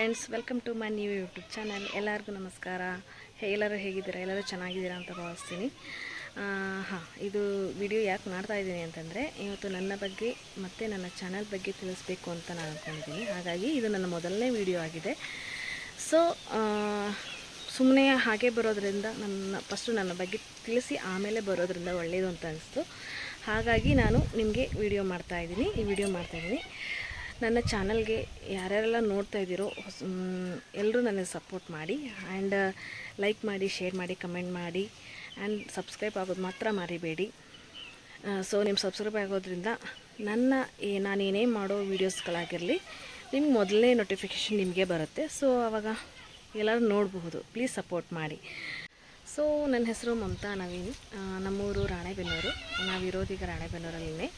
Friends, welcome to my new YouTube channel. ಎಲ್ಲರಿಗೂ ನಮಸ್ಕಾರ. ಎಲ್ಲರೂ ಹೇಗಿದ್ದೀರಾ? ಎಲ್ಲರೂ ಚೆನ್ನಾಗಿದ್ದೀರಾ ಅಂತ ಭಾವಿಸ್ತೀನಿ. ಇದು ವಿಡಿಯೋ ಯಾಕೆ ಮಾಡ್ತಾಯಿದ್ದೀನಿ ಅಂತಂದರೆ, ಇವತ್ತು ನನ್ನ ಬಗ್ಗೆ ಮತ್ತು ನನ್ನ ಚಾನಲ್ ಬಗ್ಗೆ ತಿಳಿಸ್ಬೇಕು ಅಂತ ನಾನು ಅಂದ್ಕೊಂಡಿದ್ದೀನಿ. ಹಾಗಾಗಿ ಇದು ನನ್ನ ಮೊದಲನೇ ವಿಡಿಯೋ ಆಗಿದೆ. ಸೊ ಸುಮ್ಮನೆ ಹಾಗೆ ಬರೋದ್ರಿಂದ ಫಸ್ಟು ನನ್ನ ಬಗ್ಗೆ ತಿಳಿಸಿ ಆಮೇಲೆ ಬರೋದ್ರಿಂದ ಒಳ್ಳೆಯದು ಅಂತ ಅನಿಸ್ತು. ಹಾಗಾಗಿ ನಾನು ನಿಮಗೆ ವಿಡಿಯೋ ಮಾಡ್ತಾಯಿದ್ದೀನಿ. ನನ್ನ ಚಾನಲ್ಗೆ ಯಾರ್ಯಾರೆಲ್ಲ ನೋಡ್ತಾ ಇದ್ದೀರೋ ಎಲ್ಲರೂ ನನಗೆ ಸಪೋರ್ಟ್ ಮಾಡಿ, ಆ್ಯಂಡ್ ಲೈಕ್ ಮಾಡಿ, ಶೇರ್ ಮಾಡಿ, ಕಮೆಂಟ್ ಮಾಡಿ, ಆ್ಯಂಡ್ ಸಬ್ಸ್ಕ್ರೈಬ್ ಆಗೋದು ಮಾತ್ರ ಮರಿಬೇಡಿ. ಸೊ ನಿಮ್ಮ ಸಬ್ಸ್ಕ್ರೈಬ್ ಆಗೋದ್ರಿಂದ ನಾನೇನೇ ಮಾಡೋ ವೀಡಿಯೋಸ್ಗಳಾಗಿರಲಿ ನಿಮ್ಗೆ ಮೊದಲನೇ ನೋಟಿಫಿಕೇಷನ್ ನಿಮಗೆ ಬರುತ್ತೆ. ಸೊ ಆವಾಗ ಎಲ್ಲರೂ ನೋಡಬಹುದು. ಪ್ಲೀಸ್ ಸಪೋರ್ಟ್ ಮಾಡಿ. ಸೊ ನನ್ನ ಹೆಸರು ಮಮತಾ ನವೀನ್. ನಮ್ಮೂರು ರಾಣೆಬೆನ್ನೂರು. ನಾವಿರೋದೀಗ ರಾಣೆಬೆನ್ನೂರಲ್ಲೇ.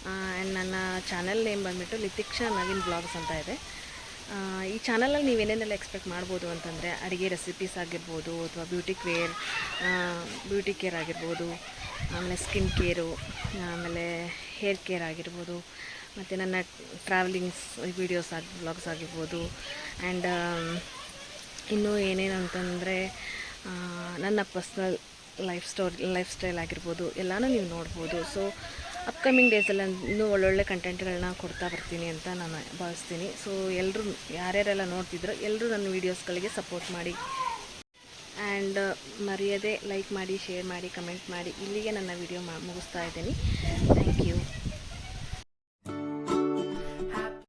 ಆ್ಯಂಡ್ ನನ್ನ ಚಾನಲ್ ನೇಮ್ ಬಂದುಬಿಟ್ಟು ಲಿತಿಕ್ಷಾ ನವೀನ್ ಬ್ಲಾಗ್ಸ್ ಅಂತ ಇದೆ. ಈ ಚಾನಲಲ್ಲಿ ನೀವೇನೇನೆಲ್ಲ ಎಕ್ಸ್ಪೆಕ್ಟ್ ಮಾಡ್ಬೋದು ಅಂತಂದರೆ, ಅಡುಗೆ ರೆಸಿಪೀಸ್ ಆಗಿರ್ಬೋದು, ಅಥವಾ ಬ್ಯೂಟಿ ಕೇರ್ ಆಗಿರ್ಬೋದು, ಆಮೇಲೆ ಸ್ಕಿನ್ ಕೇರು, ಆಮೇಲೆ ಹೇರ್ ಕೇರ್ ಆಗಿರ್ಬೋದು, ಮತ್ತು ನನ್ನ ಟ್ರಾವೆಲಿಂಗ್ಸ್ ವೀಡಿಯೋಸ್ ಬ್ಲಾಗ್ಸ್ ಆಗಿರ್ಬೋದು, ಆ್ಯಂಡ್ ಇನ್ನೂ ಏನೇನು ಅಂತಂದರೆ ನನ್ನ ಪರ್ಸ್ನಲ್ ಲೈಫ್ ಸ್ಟೈಲ್ ಆಗಿರ್ಬೋದು, ಎಲ್ಲನೂ ನೀವು ನೋಡ್ಬೋದು. ಸೊ ಅಪ್ಕಮಿಂಗ್ ಡೇಸಲ್ಲಿ ಇನ್ನೂ ಒಳ್ಳೊಳ್ಳೆ ಕಂಟೆಂಟ್ಗಳನ್ನ ಕೊಡ್ತಾ ಬರ್ತೀನಿ ಅಂತ ನಾನು ಭಾವಿಸ್ತೀನಿ. ಸೊ ಎಲ್ಲರೂ ಯಾರ್ಯಾರೆಲ್ಲ ನೋಡ್ತಿದ್ರು ಎಲ್ಲರೂ ನನ್ನ ವೀಡಿಯೋಸ್ಗಳಿಗೆ ಸಪೋರ್ಟ್ ಮಾಡಿ, ಆ್ಯಂಡ್ ಮರೆಯದೆ ಲೈಕ್ ಮಾಡಿ, ಶೇರ್ ಮಾಡಿ, ಕಮೆಂಟ್ ಮಾಡಿ. ಇಲ್ಲಿಗೆ ನನ್ನ ವೀಡಿಯೋ ಮುಗಿಸ್ತಾ ಇದ್ದೀನಿ.